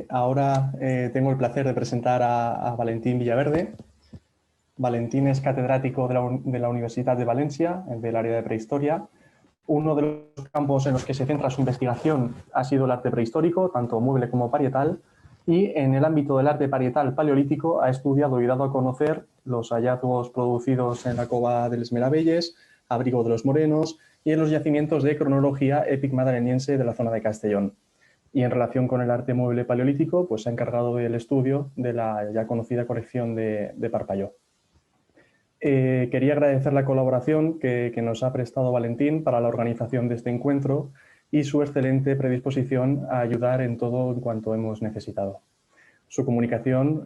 Ahora tengo el placer de presentar a Valentín Villaverde. Valentín es catedrático de la Universidad de Valencia, del área de prehistoria. Uno de los campos en los que se centra su investigación ha sido el arte prehistórico, tanto mueble como parietal, y en el ámbito del arte parietal paleolítico ha estudiado y dado a conocer los hallazgos producidos en la cova del Meravelles, Abrigo de los Morenos y en los yacimientos de cronología épic-madaleniense de la zona de Castellón. Y en relación con el arte mueble paleolítico, pues se ha encargado del estudio de la ya conocida colección de Parpalló. Quería agradecer la colaboración que nos ha prestado Valentín para la organización de este encuentro y su excelente predisposición a ayudar en todo en cuanto hemos necesitado. Su comunicación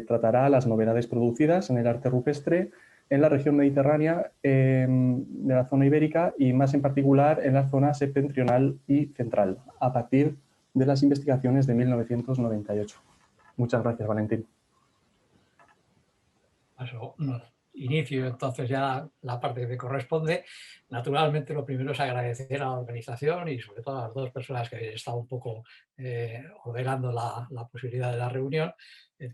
tratará las novedades producidas en el arte rupestre en la región mediterránea de la zona ibérica y más en particular en la zona septentrional y central, a partir de las investigaciones de 1998. Muchas gracias, Valentín. Inicio entonces ya la parte que me corresponde. Naturalmente, lo primero es agradecer a la organización y sobre todo a las dos personas que habéis estado un poco ordenando la posibilidad de la reunión,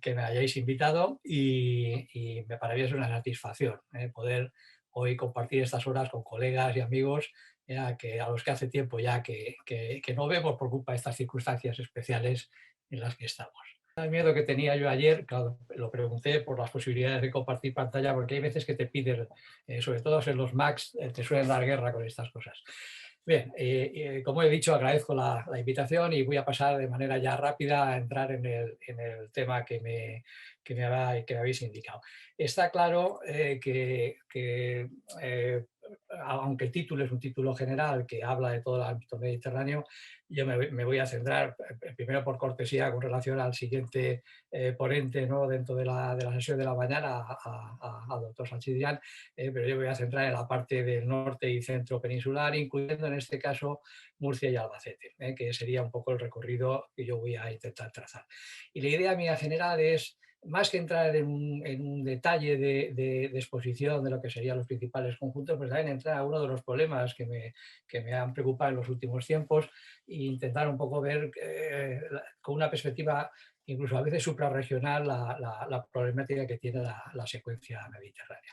que me hayáis invitado y me parece una satisfacción poder hoy compartir estas horas con colegas y amigos a los que hace tiempo ya que no vemos por culpa de estas circunstancias especiales en las que estamos. El miedo que tenía yo ayer, claro, lo pregunté por las posibilidades de compartir pantalla, porque hay veces que te piden, sobre todo en los Macs, te suelen dar guerra con estas cosas. Bien, como he dicho, agradezco la invitación y voy a pasar de manera ya rápida a entrar en el tema que me habéis indicado. Está claro aunque el título es un título general que habla de todo el ámbito mediterráneo, yo me voy a centrar, primero por cortesía con relación al siguiente ponente, ¿no?, dentro de la sesión de la mañana, al doctor Sanchidrián, pero yo me voy a centrar en la parte del norte y centro peninsular, incluyendo en este caso Murcia y Albacete, que sería un poco el recorrido que yo voy a intentar trazar. Y la idea mía general es, más que entrar en un detalle de exposición de lo que serían los principales conjuntos, pues también entrar a uno de los problemas que me han preocupado en los últimos tiempos e intentar un poco ver con una perspectiva incluso a veces suprarregional la problemática que tiene la secuencia mediterránea.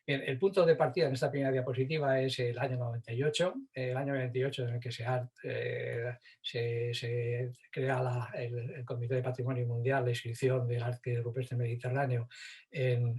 Bien, el punto de partida en esta primera diapositiva es el año 98, el año 98 en el que se crea el Comité de Patrimonio Mundial, la inscripción del arte rupestre mediterráneo en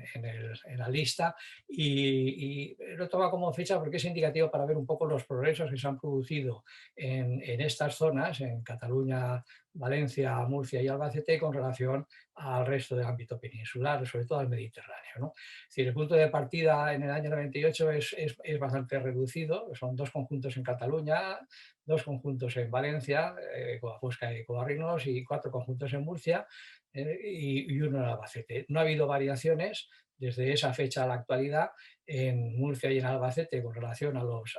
la lista, y lo toma como fecha porque es indicativo para ver un poco los progresos que se han producido en estas zonas, en Cataluña, Valencia, Murcia y Albacete, con relación al resto del ámbito peninsular, sobre todo al Mediterráneo, ¿no? Es decir, el punto de partida en el año 98 es bastante reducido, son dos conjuntos en Cataluña, dos conjuntos en Valencia, Covafosca y Covarrinos, y cuatro conjuntos en Murcia y uno en Albacete. No ha habido variaciones desde esa fecha a la actualidad en Murcia y en Albacete con relación a los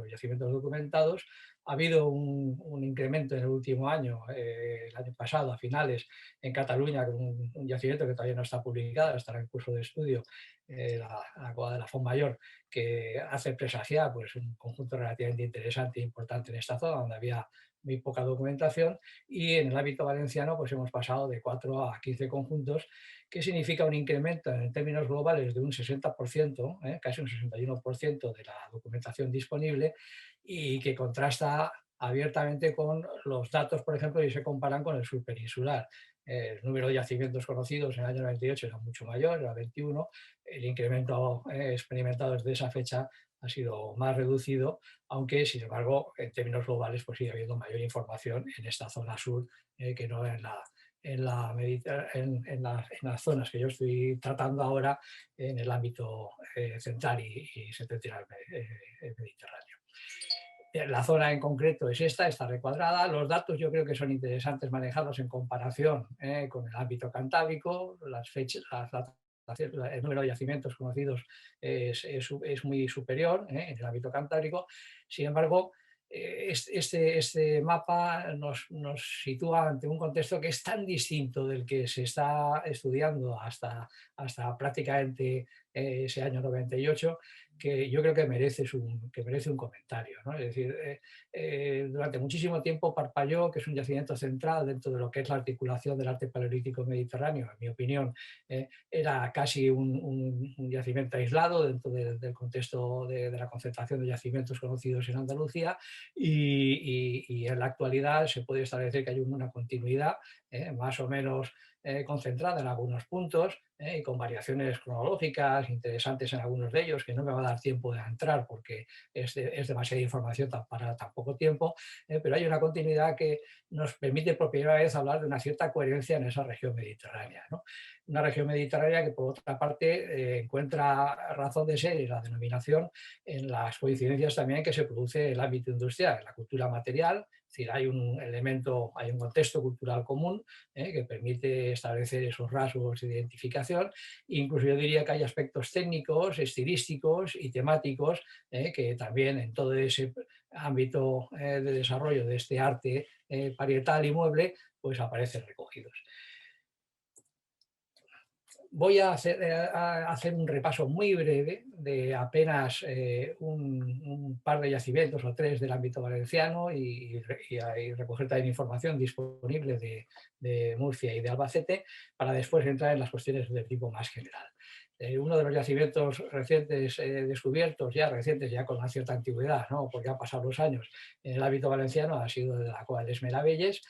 yacimientos documentados. Ha habido un incremento en el último año, el año pasado, a finales, en Cataluña, con un yacimiento que todavía no está publicado, estará en curso de estudio, la Cova de la Fontmayor, que hace presagiar pues, un conjunto relativamente interesante e importante en esta zona, donde había muy poca documentación, y en el ámbito valenciano pues hemos pasado de 4 a 15 conjuntos, que significa un incremento en términos globales de un 60%, casi un 61% de la documentación disponible, y que contrasta abiertamente con los datos, por ejemplo, y se comparan con el sur peninsular. El número de yacimientos conocidos en el año 98 era mucho mayor, era 21. El incremento experimentado desde esa fecha ha sido más reducido, aunque, sin embargo, en términos globales pues sigue habiendo mayor información en esta zona sur que no en las zonas que yo estoy tratando ahora en el ámbito central y septentrional mediterráneo. La zona en concreto es esta, está recuadrada. Los datos yo creo que son interesantes manejarlos en comparación con el ámbito cantábrico. Las fechas, el número de yacimientos conocidos es muy superior en el ámbito cantábrico. Sin embargo, este mapa nos sitúa ante un contexto que es tan distinto del que se está estudiando hasta prácticamente ese año 98, que yo creo que merece un comentario, ¿no? Es decir, durante muchísimo tiempo Parpalló, que es un yacimiento central dentro de lo que es la articulación del arte paleolítico mediterráneo, en mi opinión, era casi un yacimiento aislado dentro del contexto de la concentración de yacimientos conocidos en Andalucía, y en la actualidad se puede establecer que hay una continuidad más o menos concentrada en algunos puntos, y con variaciones cronológicas interesantes en algunos de ellos, que no me va a dar tiempo de entrar porque es demasiada información para tan poco tiempo, pero hay una continuidad que nos permite por primera vez hablar de una cierta coherencia en esa región mediterránea, ¿no? Una región mediterránea que, por otra parte, encuentra razón de ser y la denominación en las coincidencias también que se produce en el ámbito industrial, en la cultura material. Es decir, hay un elemento, hay un contexto cultural común que permite establecer esos rasgos de identificación. Incluso yo diría que hay aspectos técnicos, estilísticos y temáticos que también en todo ese ámbito de desarrollo de este arte parietal y mueble pues aparecen recogidos. Voy a hacer un repaso muy breve de apenas un par de yacimientos o tres del ámbito valenciano y recoger también información disponible de Murcia y de Albacete para después entrar en las cuestiones de tipo más general. Uno de los yacimientos recientes descubiertos, recientes ya con una cierta antigüedad, ¿no? Porque han pasado los años en el ámbito valenciano, ha sido de la cual es Meravelles.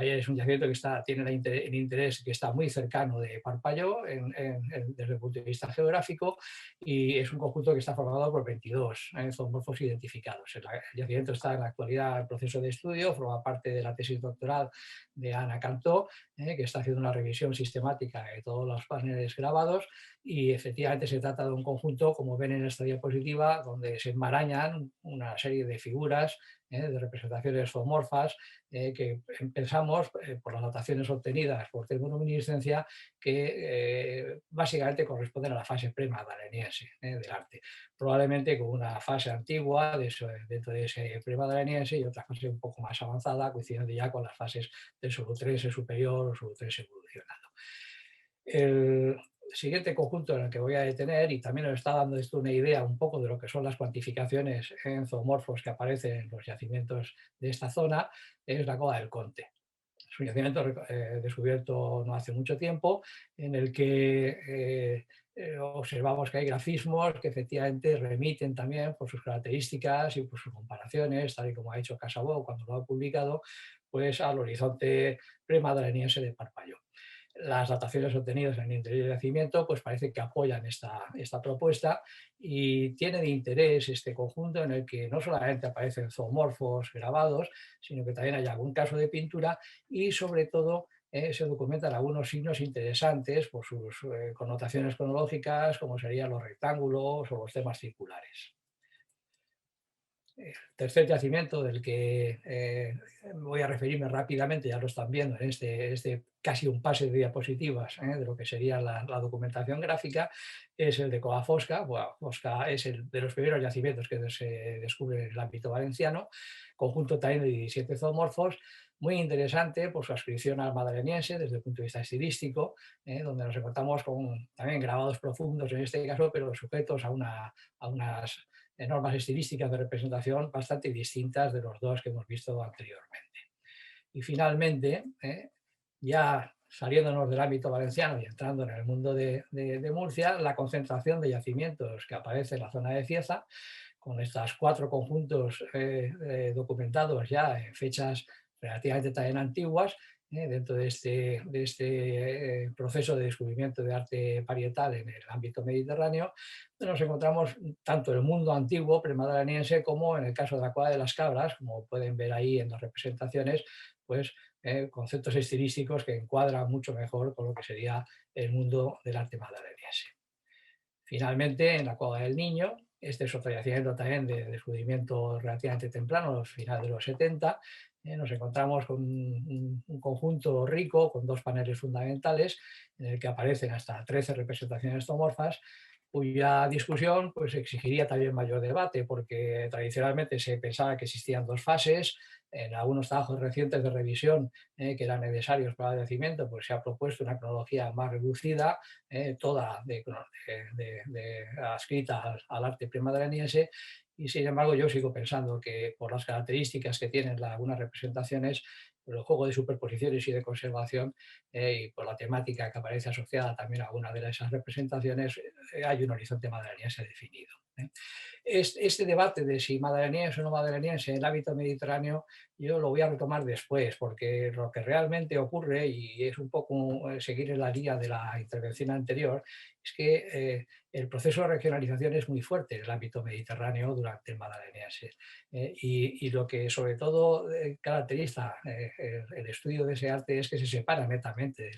Es un yacimiento que tiene el interés que está muy cercano de Parpalló desde el punto de vista geográfico, y es un conjunto que está formado por 22 zoomorfos identificados. El yacimiento está en la actualidad en proceso de estudio, forma parte de la tesis doctoral de Ana Cantó, que está haciendo una revisión sistemática de todos los paneles grabados, y efectivamente se trata de un conjunto, como ven en esta diapositiva, donde se enmarañan una serie de figuras de representaciones zoomorfas que pensamos, por las notaciones obtenidas por termoluminiscencia, que básicamente corresponden a la fase premadaleniense del arte. Probablemente con una fase antigua dentro de ese premadaleniense y otra fase un poco más avanzada, coincidiendo ya con las fases del Solutrese superior o Solutrese evolucionado. El siguiente conjunto en el que voy a detener, y también nos está dando esto una idea un poco de lo que son las cuantificaciones en zoomorfos que aparecen en los yacimientos de esta zona, es la Cova del Conte. Es un yacimiento descubierto no hace mucho tiempo, en el que observamos que hay grafismos que efectivamente remiten también por sus características y por sus comparaciones, tal y como ha hecho Casabó cuando lo ha publicado, pues al horizonte premadaleniense de Parpalló. Las dataciones obtenidas en el interior del yacimiento pues parece que apoyan esta propuesta, y tiene de interés este conjunto en el que no solamente aparecen zoomorfos grabados, sino que también hay algún caso de pintura, y sobre todo se documentan algunos signos interesantes por sus connotaciones cronológicas, como serían los rectángulos o los temas circulares. Tercer yacimiento del que voy a referirme rápidamente, ya lo están viendo en este casi un pase de diapositivas de lo que sería la documentación gráfica, es el de Cova Fosca. Bueno, Fosca es el de los primeros yacimientos que se descubre en el ámbito valenciano, conjunto también de 17 zoomorfos, muy interesante por su adscripción al madaleniense desde el punto de vista estilístico, donde nos encontramos con también grabados profundos en este caso, pero sujetos a unas normas estilísticas de representación bastante distintas de los dos que hemos visto anteriormente. Y finalmente, ya saliéndonos del ámbito valenciano y entrando en el mundo de Murcia, la concentración de yacimientos que aparece en la zona de Cieza, con estos 4 conjuntos documentados ya en fechas relativamente también antiguas, dentro de este proceso de descubrimiento de arte parietal en el ámbito mediterráneo. Nos encontramos tanto en el mundo antiguo premadaleniense como en el caso de la Cueva de las Cabras, como pueden ver ahí en las representaciones, pues conceptos estilísticos que encuadran mucho mejor con lo que sería el mundo del arte madaleniense. Finalmente, en la Cueva del Niño, este es otro yacimiento también de descubrimiento relativamente temprano, los finales de los 70, nos encontramos con un conjunto rico con 2 paneles fundamentales en el que aparecen hasta 13 representaciones zoomorfas, cuya discusión pues, exigiría también mayor debate, porque tradicionalmente se pensaba que existían dos fases. En algunos trabajos recientes de revisión que eran necesarios para el yacimiento, pues se ha propuesto una cronología más reducida, toda adscrita al arte premadroniense, y sin embargo yo sigo pensando que por las características que tienen algunas representaciones, por el juego de superposiciones y de conservación, y por la temática que aparece asociada también a alguna de esas representaciones, hay un horizonte madreniense definido. Este debate de si madreniense o no madreniense en el ámbito mediterráneo, yo lo voy a retomar después, porque lo que realmente ocurre, y es un poco seguir en la línea de la intervención anterior, es que el proceso de regionalización es muy fuerte en el ámbito mediterráneo durante el madreniense. Y lo que sobre todo caracteriza el estudio de ese arte es que se separa netamente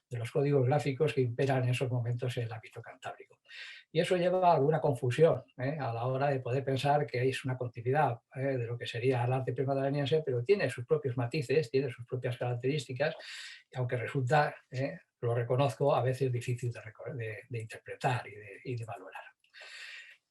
de los códigos gráficos que imperan en esos momentos en el ámbito cantábrico. Y eso lleva a alguna confusión a la hora de poder pensar que es una continuidad de lo que sería el arte premadroniense, pero tiene sus propios matices, tiene sus propias características, aunque resulta, lo reconozco, a veces difícil de interpretar y de valorar.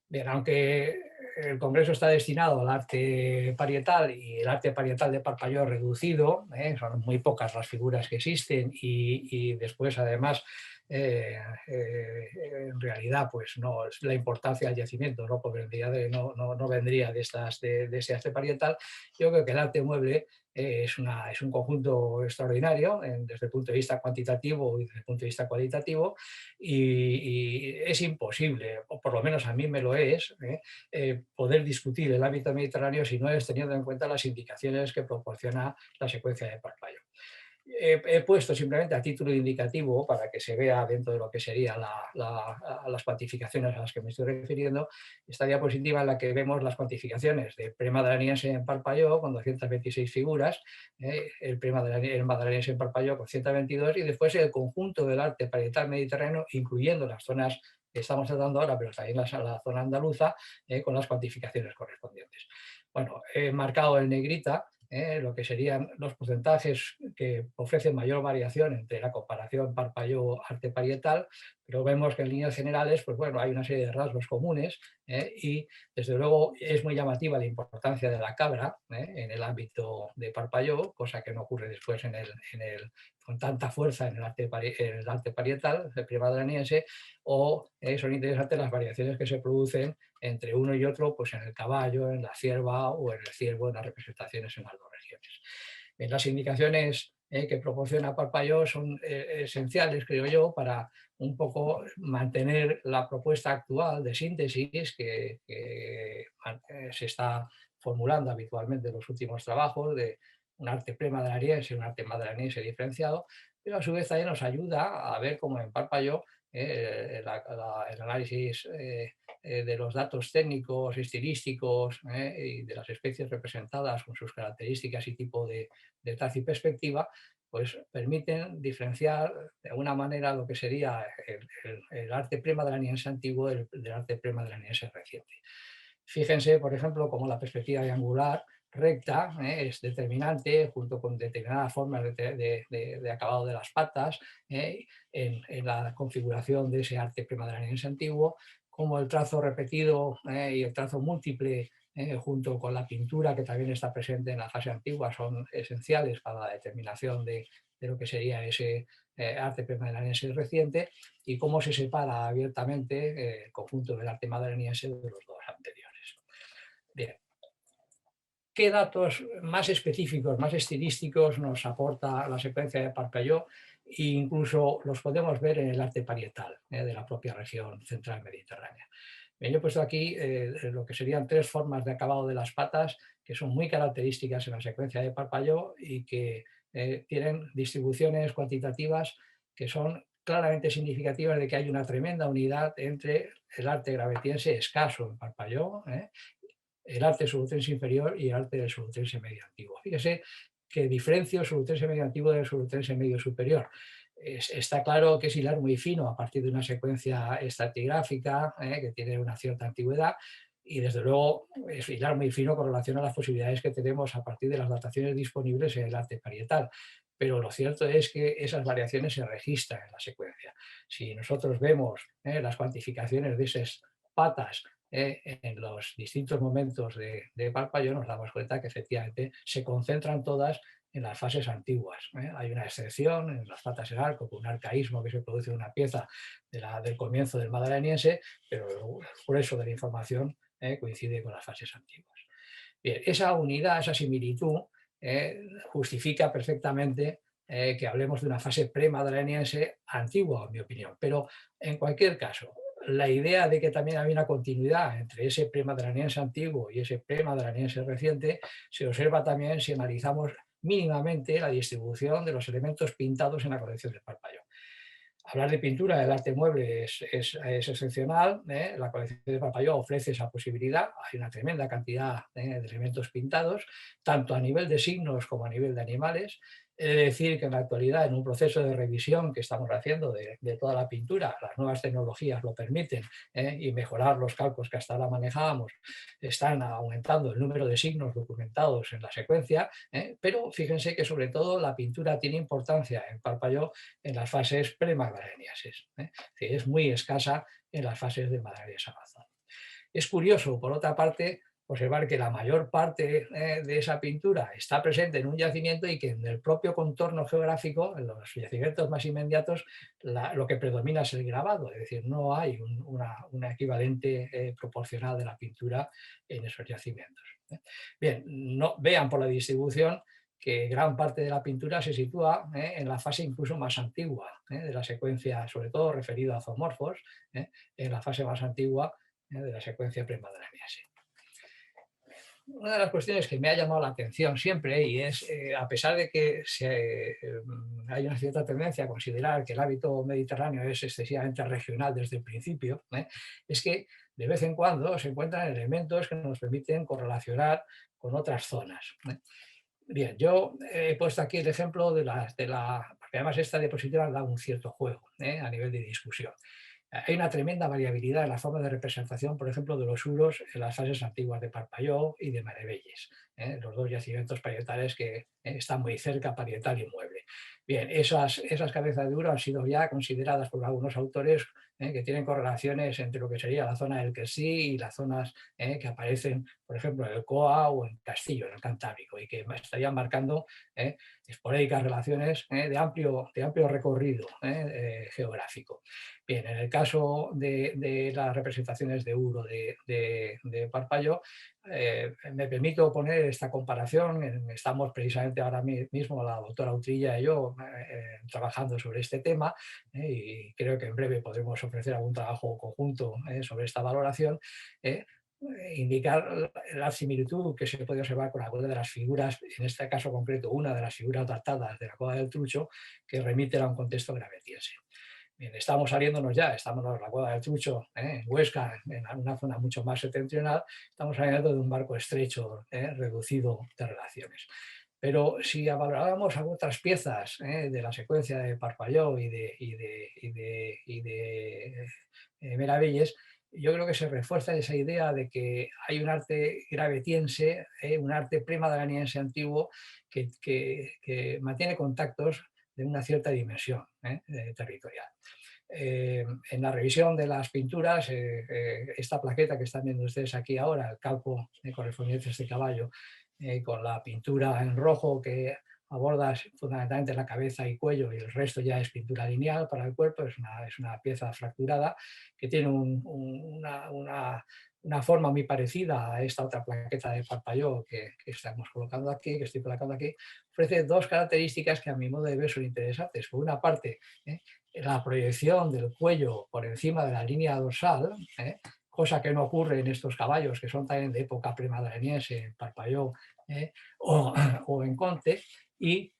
Bien, aunque el Congreso está destinado al arte parietal y el arte parietal de Parpalló reducido, son muy pocas las figuras que existen y después además en realidad pues no, la importancia del yacimiento no vendría de ese arte parietal. Yo creo que el arte mueble es un conjunto extraordinario desde el punto de vista cuantitativo y desde el punto de vista cualitativo, y es imposible, o por lo menos a mí me lo es, poder discutir el ámbito mediterráneo si no es teniendo en cuenta las indicaciones que proporciona la secuencia de Parpalló. He puesto simplemente a título indicativo para que se vea dentro de lo que serían las cuantificaciones a las que me estoy refiriendo, esta diapositiva en la que vemos las cuantificaciones de premadroniense en Parpalló con 226 figuras, el madreniense en Parpalló con 122, y después el conjunto del arte parietal mediterráneo, incluyendo las zonas que estamos tratando ahora, pero también la zona andaluza, con las cuantificaciones correspondientes. Bueno, he marcado en negrita lo que serían los porcentajes que ofrecen mayor variación entre la comparación Parpalló-arte parietal, pero vemos que en líneas generales pues bueno, hay una serie de rasgos comunes y desde luego es muy llamativa la importancia de la cabra en el ámbito de Parpalló, cosa que no ocurre después con tanta fuerza en el arte parietal, el premadroniense, o son interesantes las variaciones que se producen entre uno y otro, pues en el caballo, en la cierva o en el ciervo, en las representaciones en las dos regiones. En las indicaciones que proporciona Parpalló son esenciales, creo yo, para un poco mantener la propuesta actual de síntesis que se está formulando habitualmente en los últimos trabajos de un arte premadroniense y un arte madroniense diferenciado, pero a su vez también nos ayuda a ver cómo en Parpalló el análisis de los datos técnicos, estilísticos y de las especies representadas con sus características y tipo de trazo y perspectiva, pues permiten diferenciar de alguna manera lo que sería el arte premadroniense antiguo del arte premadroniense reciente. Fíjense, por ejemplo, cómo la perspectiva angular recta es determinante, junto con determinadas formas de acabado de las patas, en la configuración de ese arte premadroniense antiguo, como el trazo repetido y el trazo múltiple, junto con la pintura que también está presente en la fase antigua, son esenciales para la determinación de lo que sería ese arte premadroniense reciente, y cómo se separa abiertamente el conjunto del arte madroniense de los dos anteriores. Bien. ¿Qué datos más específicos, más estilísticos nos aporta la secuencia de Parpalló? E incluso los podemos ver en el arte parietal de la propia región central mediterránea. Bien, yo he puesto aquí lo que serían tres formas de acabado de las patas que son muy características en la secuencia de Parpalló y que tienen distribuciones cuantitativas que son claramente significativas de que hay una tremenda unidad entre el arte gravetiense escaso en Parpalló, el arte solutense inferior y el arte del solutense medio antiguo. Fíjese que diferencio el solutense medio antiguo del solutense medio superior. Está claro que es hilar muy fino a partir de una secuencia estratigráfica que tiene una cierta antigüedad, y desde luego es hilar muy fino con relación a las posibilidades que tenemos a partir de las dataciones disponibles en el arte parietal. pero lo cierto es que esas variaciones se registran en la secuencia. Si nosotros vemos las cuantificaciones de esas patas en los distintos momentos de Parpaillot, nos damos cuenta que efectivamente se concentran todas en las fases antiguas. Hay una excepción en las patas en arco, con un arcaísmo que se produce en una pieza del comienzo del Madaleniense, pero el grueso de la información coincide con las fases antiguas. Bien, esa unidad, esa similitud, justifica perfectamente que hablemos de una fase pre-madaleniense antigua, en mi opinión. Pero en cualquier caso, la idea de que también había una continuidad entre ese pre-madaleniense antiguo y ese pre-madaleniense reciente se observa también si analizamos mínimamente la distribución de los elementos pintados en la colección de Parpaillot. Hablar de pintura del arte mueble es excepcional. La colección de Parpaillot ofrece esa posibilidad. Hay una tremenda cantidad de elementos pintados, tanto a nivel de signos como a nivel de animales. He de decir que en la actualidad, en un proceso de revisión que estamos haciendo de toda la pintura, las nuevas tecnologías lo permiten, y mejorar los cálculos que hasta ahora manejábamos, están aumentando el número de signos documentados en la secuencia, pero fíjense que sobre todo la pintura tiene importancia en Parpaillot en las fases pre-magdalenienses. Es muy escasa en las fases de Madalenienses avanzado. Es curioso, por otra parte, observar que la mayor parte de esa pintura está presente en un yacimiento y que en el propio contorno geográfico, en los yacimientos más inmediatos, lo que predomina es el grabado, es decir, no hay una equivalente proporcional de la pintura en esos yacimientos. Bien, no, vean por la distribución que gran parte de la pintura se sitúa en la fase incluso más antigua de la secuencia, sobre todo referido a zoomorfos, en la fase más antigua de la secuencia premadaleniense. Una de las cuestiones que me ha llamado la atención siempre, y es, a pesar de que hay una cierta tendencia a considerar que el hábito mediterráneo es excesivamente regional desde el principio, es que de vez en cuando se encuentran elementos que nos permiten correlacionar con otras zonas. Bien, yo he puesto aquí el ejemplo porque además esta diapositiva da un cierto juego a nivel de discusión. Hay una tremenda variabilidad en la forma de representación, por ejemplo, de los uros en las fases antiguas de Parpaillot y de Marevelles, los dos yacimientos parietales que están muy cerca, parietal y mueble. Bien, esas cabezas de uro han sido ya consideradas por algunos autores que tienen correlaciones entre lo que sería la zona del Quercy y las zonas que aparecen, por ejemplo, en el Coa o en Castillo, en el Cantábrico, y que estarían marcando esporádicas relaciones de amplio recorrido geográfico. Bien, en el caso de las representaciones de Uro de Parpaillot, me permito poner esta comparación. Estamos precisamente ahora mismo, la doctora Utrilla y yo, trabajando sobre este tema, y creo que en breve podremos ofrecer algún trabajo conjunto sobre esta valoración. Indicar la similitud que se puede observar con alguna de las figuras, en este caso concreto, una de las figuras datadas de la Cueva del Trucho, que remiten a un contexto gravetiense. Bien, estamos saliéndonos ya, estamos en la Cueva del Trucho, en Huesca, en una zona mucho más septentrional, estamos saliendo de un marco estrecho, reducido de relaciones. Pero si valoráramos otras piezas de la secuencia de Parpaillot y de Meravelles, yo creo que se refuerza esa idea de que hay un arte gravetiense, un arte premadaleniense antiguo que mantiene contactos de una cierta dimensión territorial. En la revisión de las pinturas, esta plaqueta que están viendo ustedes aquí ahora, el calco correspondiente a este caballo, con la pintura en rojo que aborda fundamentalmente la cabeza y cuello, y el resto ya es pintura lineal para el cuerpo, es una pieza fracturada que tiene una forma muy parecida a esta otra plaqueta de Parpaillot que estamos colocando aquí, que estoy colocando aquí. Ofrece dos características que a mi modo de ver son interesantes. Por una parte, la proyección del cuello por encima de la línea dorsal, cosa que no ocurre en estos caballos que son también de época premadaleniense, en Parpaillot o en Conte, y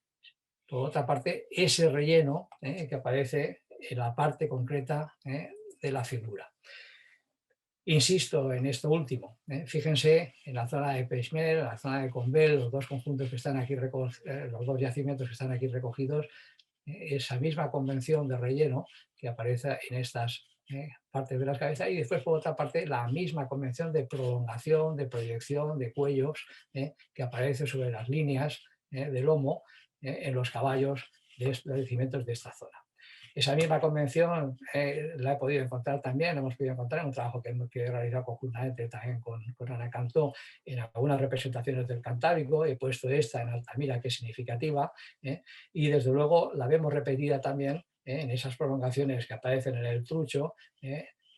por otra parte ese relleno que aparece en la parte concreta de la figura. Insisto en esto último, fíjense en la zona de Peixmer, en la zona de Combel, los dos conjuntos que están aquí, los dos yacimientos que están aquí recogidos, esa misma convención de relleno que aparece en estas partes de las cabezas, y después por otra parte la misma convención de prolongación, de proyección de cuellos que aparece sobre las líneas del lomo, en los caballos de los yacimientos de esta zona. Esa misma convención la he podido encontrar también, hemos podido encontrar en un trabajo que he realizado conjuntamente también con Ana Cantó en algunas representaciones del Cantábrico. He puesto esta en Altamira, que es significativa, y desde luego la vemos repetida también en esas prolongaciones que aparecen en el Trucho,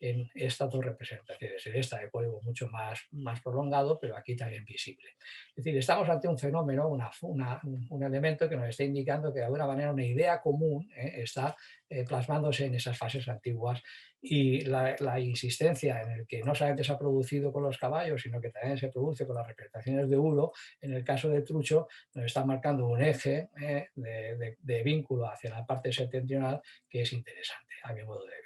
en estas dos representaciones, en esta de cuello mucho más prolongado, pero aquí también visible. Es decir, estamos ante un fenómeno, un elemento que nos está indicando que de alguna manera una idea común está plasmándose en esas fases antiguas, y la insistencia en el que no solamente se ha producido con los caballos, sino que también se produce con las representaciones de huro, en el caso de Trucho, nos está marcando un eje de vínculo hacia la parte septentrional que es interesante, a mi modo de ver.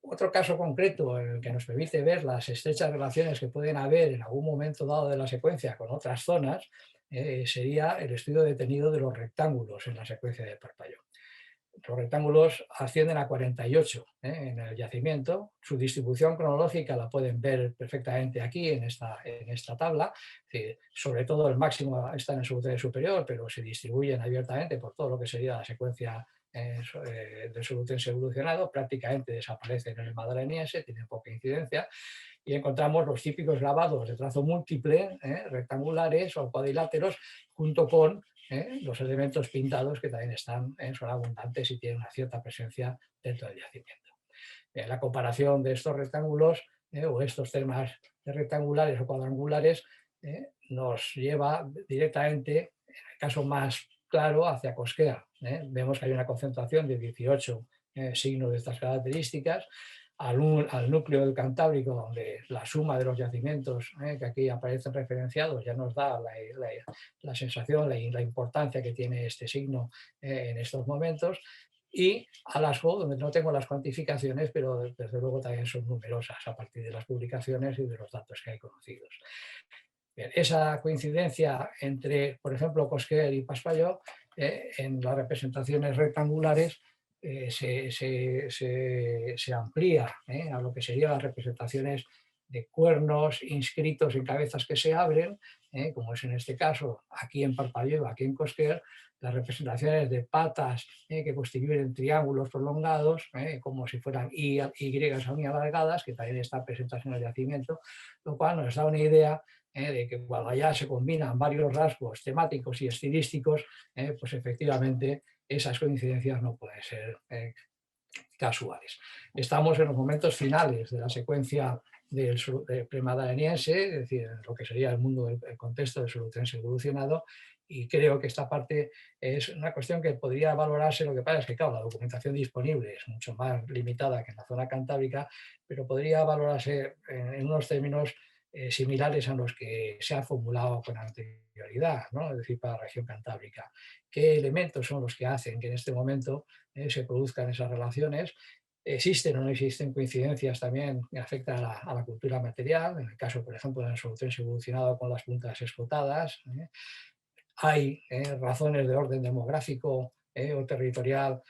Otro caso concreto en el que nos permite ver las estrechas relaciones que pueden haber en algún momento dado de la secuencia con otras zonas sería el estudio detenido de los rectángulos en la secuencia de Parpalló. Los rectángulos ascienden a 48 en el yacimiento. Su distribución cronológica la pueden ver perfectamente aquí en esta tabla. Sobre todo el máximo está en el Solutrén superior, pero se distribuyen abiertamente por todo lo que sería la secuencia del Solutrén evolucionado. Prácticamente desaparecen en el madaleniense, tienen poca incidencia. Y encontramos los típicos grabados de trazo múltiple, rectangulares o cuadriláteros, junto con los elementos pintados que también son abundantes y tienen una cierta presencia dentro del yacimiento. La comparación de estos rectángulos o estos temas rectangulares o cuadrangulares nos lleva directamente, en el caso más claro, hacia Cosquea. Vemos que hay una concentración de 18 signos de estas características. Al núcleo del Cantábrico, donde la suma de los yacimientos que aquí aparecen referenciados ya nos da la sensación, la importancia que tiene este signo en estos momentos, y a Lascaux, donde no tengo las cuantificaciones, pero desde luego también son numerosas a partir de las publicaciones y de los datos que hay conocidos. Bien, esa coincidencia entre, por ejemplo, Cosquer y Paspalló en las representaciones rectangulares se amplía a lo que serían las representaciones de cuernos inscritos en cabezas que se abren, como es en este caso aquí en Parpalló, aquí en Cosquer, las representaciones de patas que constituyen triángulos prolongados, como si fueran Y muy alargadas, que también están presentes en el yacimiento, lo cual nos da una idea de que cuando allá se combinan varios rasgos temáticos y estilísticos, pues efectivamente esas coincidencias no pueden ser casuales. Estamos en los momentos finales de la secuencia del premadaleniense, es decir, en lo que sería el mundo, el contexto del Solutrense evolucionado, y creo que esta parte es una cuestión que podría valorarse. Lo que pasa es que, claro, la documentación disponible es mucho más limitada que en la zona cantábrica, pero podría valorarse en unos términos similares a los que se han formulado con anterioridad, ¿no? Es decir, para la región cantábrica. ¿Qué elementos son los que hacen que en este momento se produzcan esas relaciones? ¿Existen o no existen coincidencias también que afectan a la cultura material? En el caso, por ejemplo, del Solutrense evolucionado con las puntas escotadas. Hay razones de orden demográfico o territorial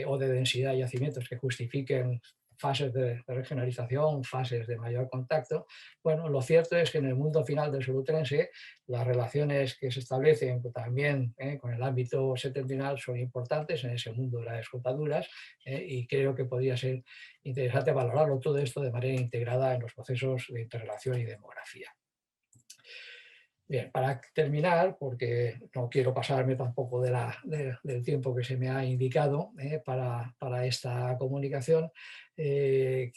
o de densidad de yacimientos que justifiquen fases de regionalización, fases de mayor contacto. Bueno, lo cierto es que en el mundo final del Solutrense las relaciones que se establecen también con el ámbito septentrional son importantes en ese mundo de las escotaduras, y creo que podría ser interesante valorarlo todo esto de manera integrada en los procesos de interrelación y demografía. Bien, para terminar, porque no quiero pasarme tampoco del tiempo que se me ha indicado para esta comunicación, quiero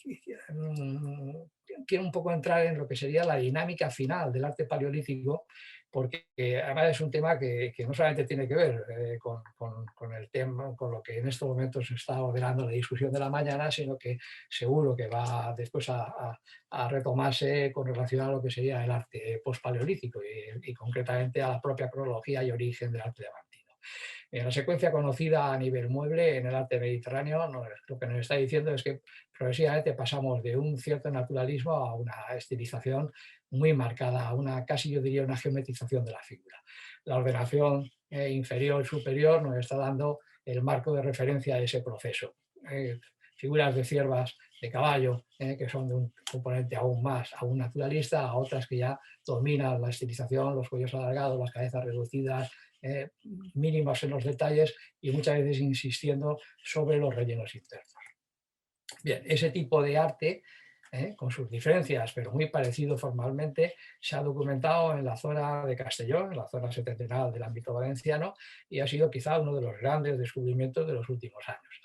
un poco entrar en lo que sería la dinámica final del arte paleolítico, porque además es un tema que no solamente tiene que ver con el tema, con lo que en estos momentos se está ordenando la discusión de la mañana, sino que seguro que va después a retomarse con relación a lo que sería el arte pospaleolítico y concretamente a la propia cronología y origen del arte diamantino. En la secuencia conocida a nivel mueble en el arte mediterráneo, lo que nos está diciendo es que progresivamente pasamos de un cierto naturalismo a una estilización muy marcada, a una casi, yo diría, una geometrización de la figura. La ordenación inferior y superior nos está dando el marco de referencia a ese proceso. Figuras de ciervas de caballo, que son de un componente aún naturalista, a otras que ya dominan la estilización, los cuellos alargados, las cabezas reducidas, mínimos en los detalles y muchas veces insistiendo sobre los rellenos internos. Bien, ese tipo de arte, con sus diferencias, pero muy parecido formalmente, se ha documentado en la zona de Castellón, en la zona septentrional del ámbito valenciano, y ha sido quizá uno de los grandes descubrimientos de los últimos años.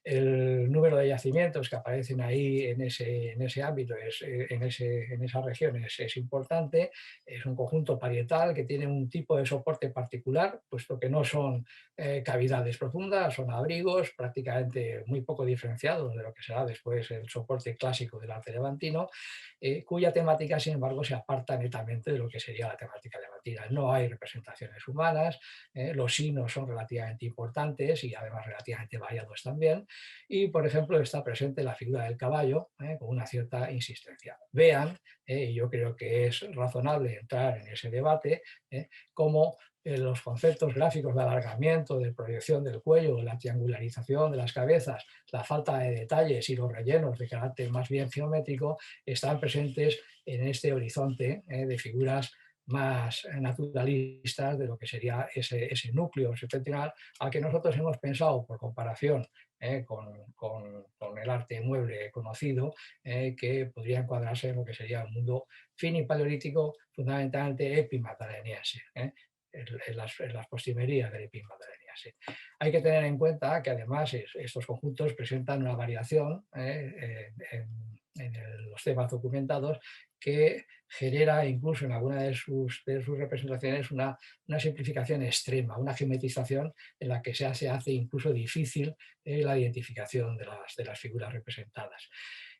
El número de yacimientos que aparecen ahí en ese ámbito, en esa región, es importante. Es un conjunto parietal que tiene un tipo de soporte particular, puesto que no son cavidades profundas, son abrigos prácticamente muy poco diferenciados de lo que será después el soporte clásico del arte levantino, cuya temática, sin embargo, se aparta netamente de lo que sería la temática levantina. No hay representaciones humanas, los signos son relativamente importantes y además relativamente variados también, y, por ejemplo, está presente la figura del caballo con una cierta insistencia. Vean, y yo creo que es razonable entrar en ese debate, cómo los conceptos gráficos de alargamiento, de proyección del cuello, la triangularización de las cabezas, la falta de detalles y los rellenos de carácter más bien geométrico están presentes en este horizonte de figuras más naturalistas de lo que sería ese núcleo septentrional al que nosotros hemos pensado, por comparación con el arte mueble conocido, que podría encuadrarse en lo que sería el mundo finipaleolítico, fundamentalmente epimagdaleniense, en las postrimerías del epimagdaleniense. Hay que tener en cuenta que además estos conjuntos presentan una variación en los temas documentados que genera incluso en alguna de sus representaciones una simplificación extrema, una geometrización en la que se hace incluso difícil la identificación de las figuras representadas.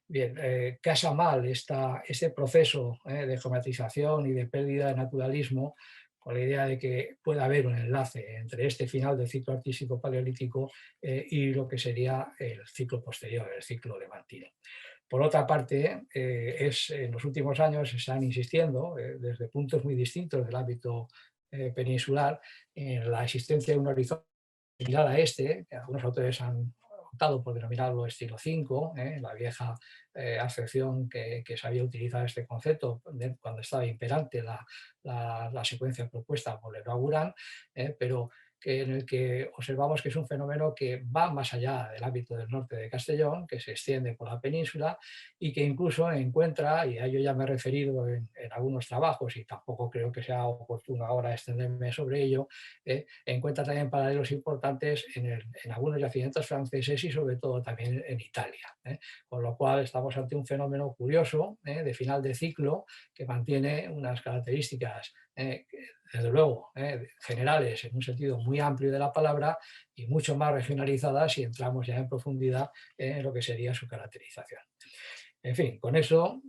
Bien, casa mal este proceso de geometrización y de pérdida de naturalismo con la idea de que pueda haber un enlace entre este final del ciclo artístico paleolítico y lo que sería el ciclo posterior, el ciclo levantino. Por otra parte, en los últimos años se están insistiendo, desde puntos muy distintos del ámbito peninsular, en la existencia de un horizonte similar a que algunos autores han optado por denominarlo estilo 5, la vieja acepción que se había utilizado este concepto cuando estaba imperante la secuencia propuesta por Leroy Gourand, pero en el que observamos que es un fenómeno que va más allá del ámbito del norte de Castellón, que se extiende por la península y que incluso encuentra, y a ello ya me he referido en algunos trabajos y tampoco creo que sea oportuno ahora extenderme sobre ello, encuentra también paralelos importantes en algunos yacimientos franceses y sobre todo también en Italia. Con lo cual estamos ante un fenómeno curioso de final de ciclo que mantiene unas características desde luego, generales en un sentido muy amplio de la palabra y mucho más regionalizadas si entramos ya en profundidad en lo que sería su caracterización. En fin, con eso,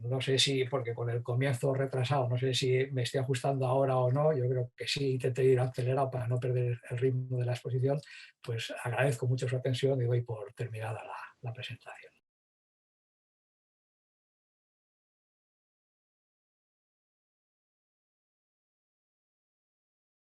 no sé si, porque con el comienzo retrasado, no sé si me estoy ajustando ahora o no, yo creo que sí, intenté ir acelerado para no perder el ritmo de la exposición, pues agradezco mucho su atención y doy por terminada la presentación.